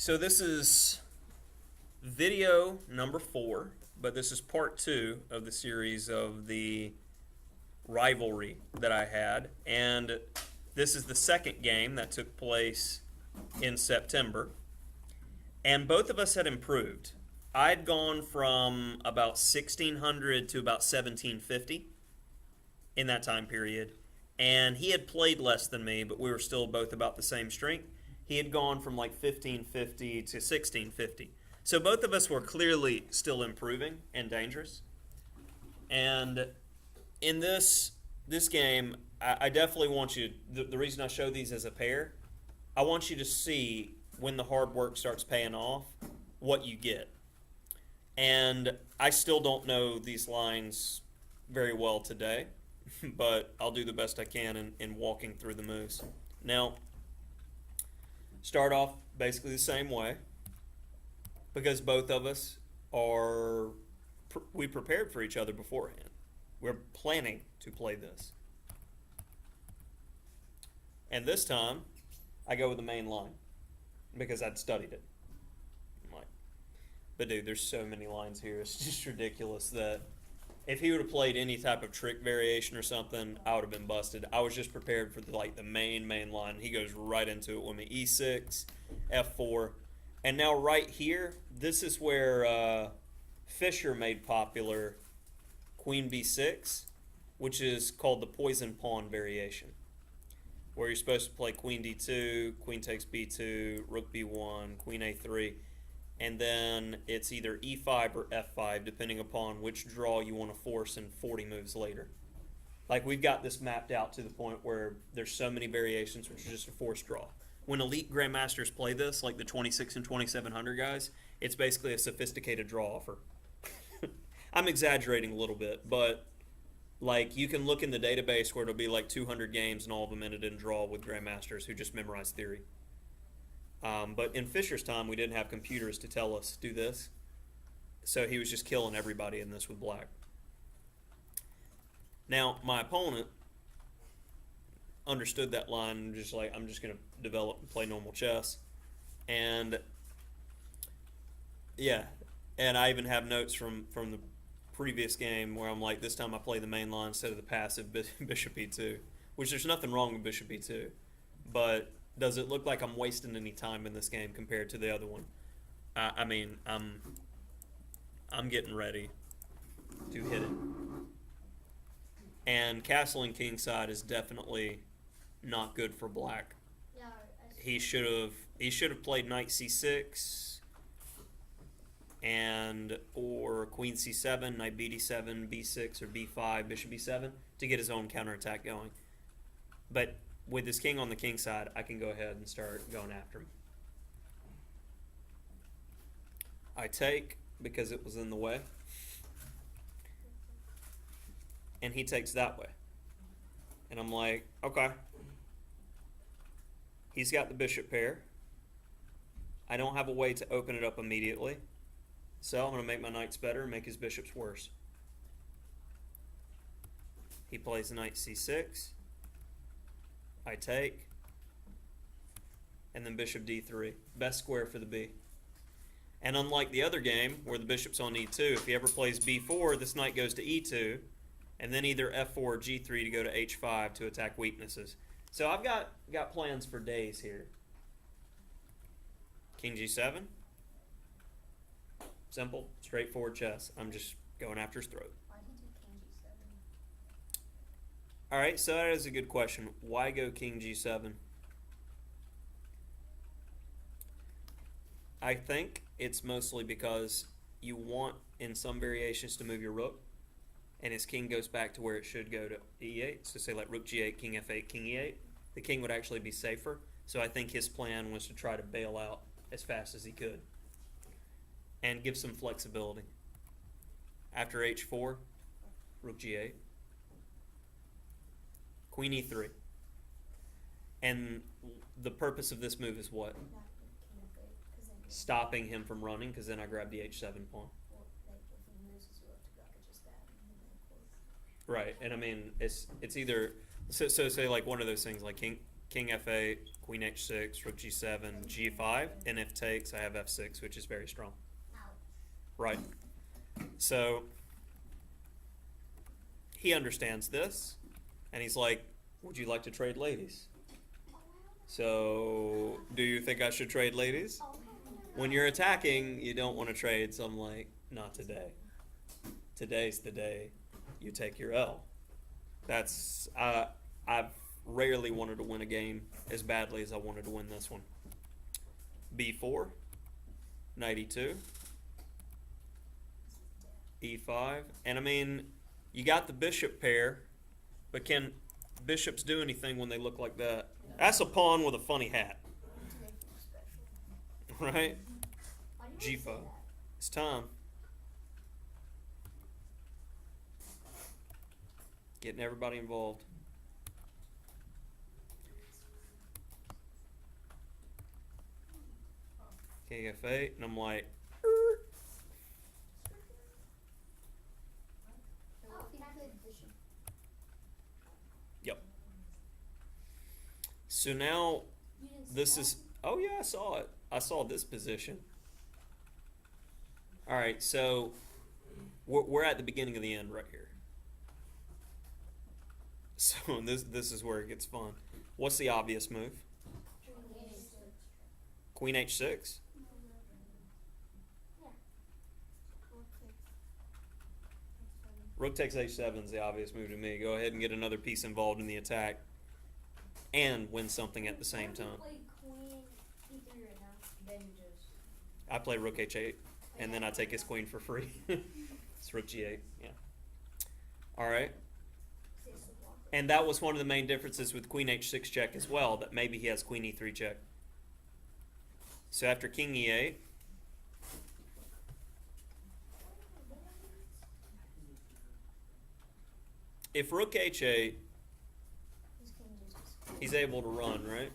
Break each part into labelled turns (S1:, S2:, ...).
S1: So this is video number 4, but this is part 2 of the series of the rivalry that I had. And this is the second game that took place in September. And both of us had improved. I'd gone from about 1600 to about 1750 in that time period. And he had played less than me, but we were still both about the same strength. He had gone from like 1550 to 1650. So both of us were clearly still improving and dangerous. And in this game, I definitely want you, the reason I show these as a pair, I want you to see when the hard work starts paying off, what you get. And I still don't know these lines very well today, but I'll do the best I can in walking through the moves. Now, start off basically the same way, because both of us we prepared for each other beforehand. We're planning to play this. And this time, I go with the main line, because I'd studied it. But dude, there's so many lines here, it's just ridiculous that if he would have played any type of trick variation or something, I would have been busted. I was just prepared for the main line. He goes right into it with me. E6, F4. And now right here, this is where Fischer made popular Queen B6, which is called the poison pawn variation, where you're supposed to play Queen D2, Queen takes B2, Rook B1, Queen A3, and then it's either E5 or F5, depending upon which draw you want to force in 40 moves later. Like, we've got this mapped out to the point where there's so many variations, which is just a forced draw. When elite grandmasters play this, like the 26 and 2700 guys, it's basically a sophisticated draw offer. I'm exaggerating a little bit, but like, you can look in the database where it'll be like 200 games and all of them ended in draw with grandmasters who just memorized theory. But in Fischer's time, we didn't have computers to tell us do this, so he was just killing everybody in this with black. Now, my opponent understood that line and just like, I'm just going to develop and play normal chess. And yeah, and I even have notes from the previous game where I'm like, this time I play the main line instead of the passive bishop e2, which there's nothing wrong with bishop e2, but does it look like I'm wasting any time in this game compared to the other one? I mean, I'm getting ready to hit it. And castling kingside is definitely not good for black.
S2: Yeah,
S1: he should have played knight c6 or queen c7, knight bd7, b6 or b5, bishop b7 to get his own counterattack going. But with this king on the king side, I can go ahead and start going after him. I take because it was in the way. And he takes that way. And I'm like, okay. He's got the bishop pair. I don't have a way to open it up immediately. So I'm going to make my knights better and make his bishops worse. He plays knight c6. I take, and then bishop d3. Best square for the b. And unlike the other game, where the bishop's on e2, if he ever plays b4, this knight goes to e2, and then either f4 or g3 to go to h5 to attack weaknesses. So I've got plans for days here. King g7. Simple, straightforward chess. I'm just going after his throat.
S2: why did you do king g7?
S1: All right, so that is a good question. Why go king g7? I think it's mostly because you want, in some variations, to move your rook, and his king goes back to where it should go to e8. So say like rook g8, king f8, king e8. The king would actually be safer. So I think his plan was to try to bail out as fast as he could and give some flexibility. After h4, rook g8. Queen e3. And the purpose of this move is what?
S2: Not king f8, because then
S1: Stopping him from running, because then I grab the h7 pawn.
S2: well, like if he moves his rook to go, I could just stab him and then close.
S1: Right, and I mean, it's either, so say like one of those things, like king f8, queen h6, rook g7, g5, and if takes, I have f6, which is very strong.
S2: Ouch.
S1: Right. So he understands this, and he's like, would you like to trade ladies? So, do you think I should trade ladies? When you're attacking, you don't want to trade, so I'm like, not today. Today's the day you take your L. That's, I've rarely wanted to win a game as badly as I wanted to win this one. B4, knight e2, e5, and I mean, you got the bishop pair, but can bishops do anything when they look like that? That's a pawn with a funny hat,
S2: To make them special.
S1: right?
S2: Why do you say
S1: G5.
S2: that?
S1: It's time. Getting everybody involved. King f8, and I'm like,
S2: Oh, he played bishop.
S1: yep. So now
S2: You didn't see
S1: this
S2: that?
S1: is, oh yeah, I saw it. I saw this position. All right, so we're at the beginning of the end right here. So this is where it gets fun. What's the obvious move? Queen h6. Rook takes h7 is the obvious move to me. Go ahead and get another piece involved in the attack and win something at the same time.
S2: Play queen e3 right now. Then you just.
S1: I play rook h8, and then I take his queen for free. It's rook g8, yeah. All right. And that was one of the main differences with queen h6 check as well, that maybe he has queen e3 check. So after king e8, if rook h8, he's able to run, right?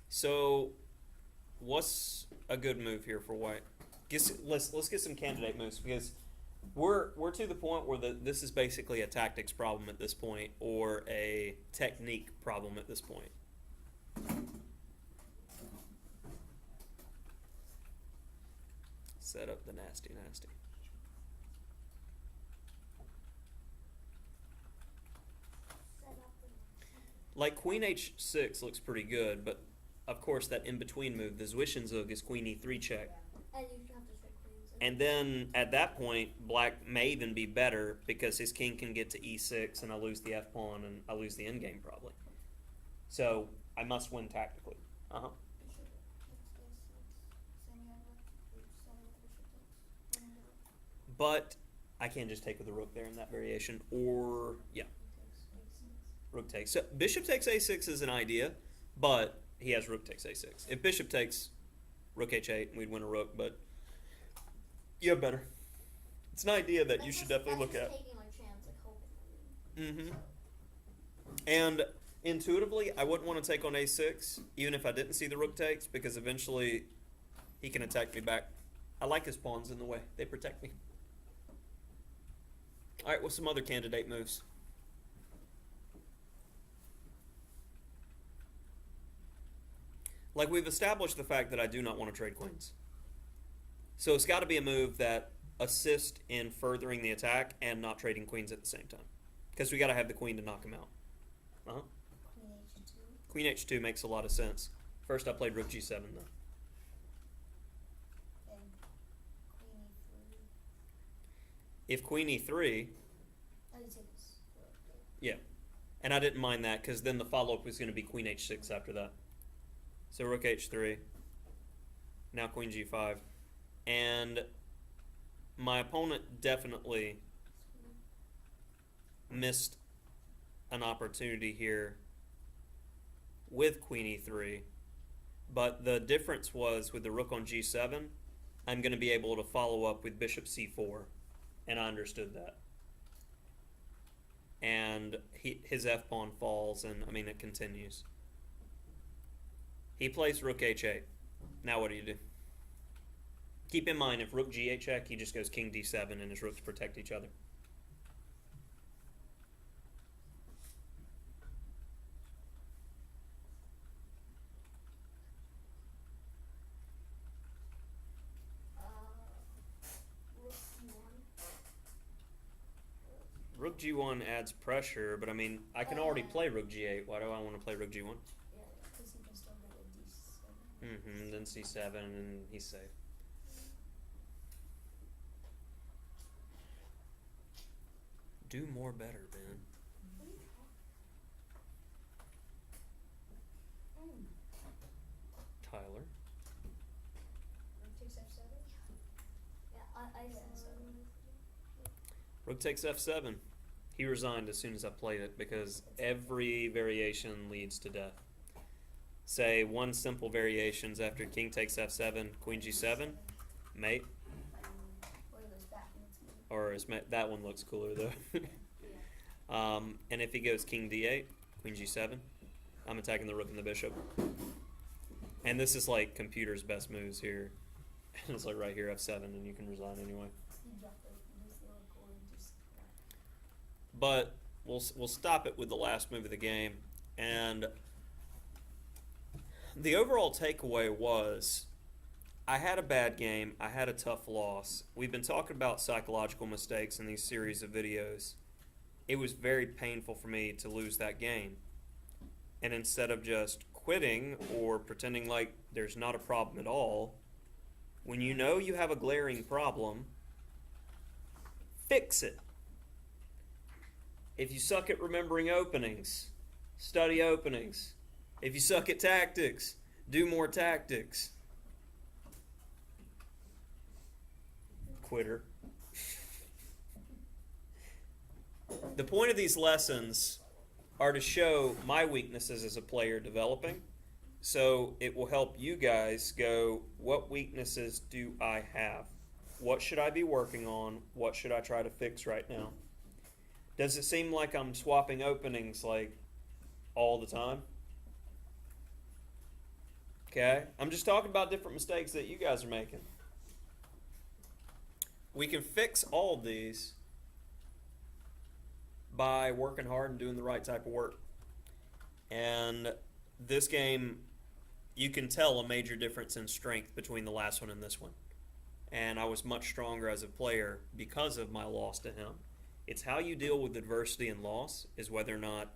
S1: So what's a good move here for white? Let's get some candidate moves, because we're to the point where this is basically a tactics problem at this point, or a technique problem at this point. Set up the nasty. Like queen h6 looks pretty good, but of course that in-between move, the Zwischenzug, is queen e3 check.
S2: And you have to check queens.
S1: And then at that point, black may even be better because his king can get to e6 and I lose the f-pawn and I lose the endgame probably. So I must win tactically. Uh-huh. But I can't just take with the rook there in that variation. Or, yeah, rook takes. So bishop takes a6 is an idea, but he has rook takes a6. If bishop takes rook h8, we'd win a rook, but you have better. It's an idea that you should definitely look at.
S2: Taking my chance, like hoping.
S1: Mm-hmm. And intuitively, I wouldn't want to take on a6, even if I didn't see the rook takes, because eventually he can attack me back. I like his pawns in the way. They protect me. All right, what's some other candidate moves? Like, we've established the fact that I do not want to trade queens. So it's got to be a move that assists in furthering the attack and not trading queens at the same time. Because we got to have the queen to knock him out. Uh-huh.
S2: Queen h2.
S1: Queen h2 makes a lot of sense. First I played rook g7 though.
S2: And queen e3.
S1: If queen e3,
S2: Oh, you take this.
S1: yeah. And I didn't mind that because then the follow-up was going to be queen h6 after that. So rook h3. Now queen g5. And my opponent definitely missed an opportunity here with queen e3. But the difference was with the rook on g7, I'm going to be able to follow up with bishop c4. And I understood that. And his f-pawn falls, and I mean, it continues. He plays rook h8. Now what do you do? Keep in mind, if rook g8 check, he just goes king d7 and his rooks protect each other. G1 adds pressure, but I mean, I can already play Rook G8. Why do I want to play Rook G1?
S2: Yeah, because you can still get a D7.
S1: Mm-hmm. Then C7, and he's safe. Do more better, Ben.
S2: What are you talking?
S1: Tyler.
S2: Rook takes F7? Yeah, I said so.
S1: Rook takes F7. He resigned as soon as I played it because every variation leads to death. Say one simple variations after king takes F7, queen G7, mate.
S2: Or those back ones.
S1: Or is that one looks cooler though.
S2: Yeah.
S1: And if he goes king D8, queen G7, I'm attacking the rook and the bishop. And this is like computer's best moves here. It's like right here F7, and you can resign anyway.
S2: You drop this little core and just.
S1: But we'll stop it with the last move of the game. And the overall takeaway was I had a bad game. I had a tough loss. We've been talking about psychological mistakes in these series of videos. It was very painful for me to lose that game. And instead of just quitting or pretending like there's not a problem at all, when you know you have a glaring problem, fix it. If you suck at remembering openings, study openings. If you suck at tactics, do more tactics. Quitter. The point of these lessons are to show my weaknesses as a player developing, so it will help you guys go, what weaknesses do I have? What should I be working on? What should I try to fix right now? Does it seem like I'm swapping openings like all the time? Okay, I'm just talking about different mistakes that you guys are making. We can fix all of these by working hard and doing the right type of work. And this game, you can tell a major difference in strength between the last one and this one. And I was much stronger as a player because of my loss to him. It's how you deal with adversity and loss is whether or not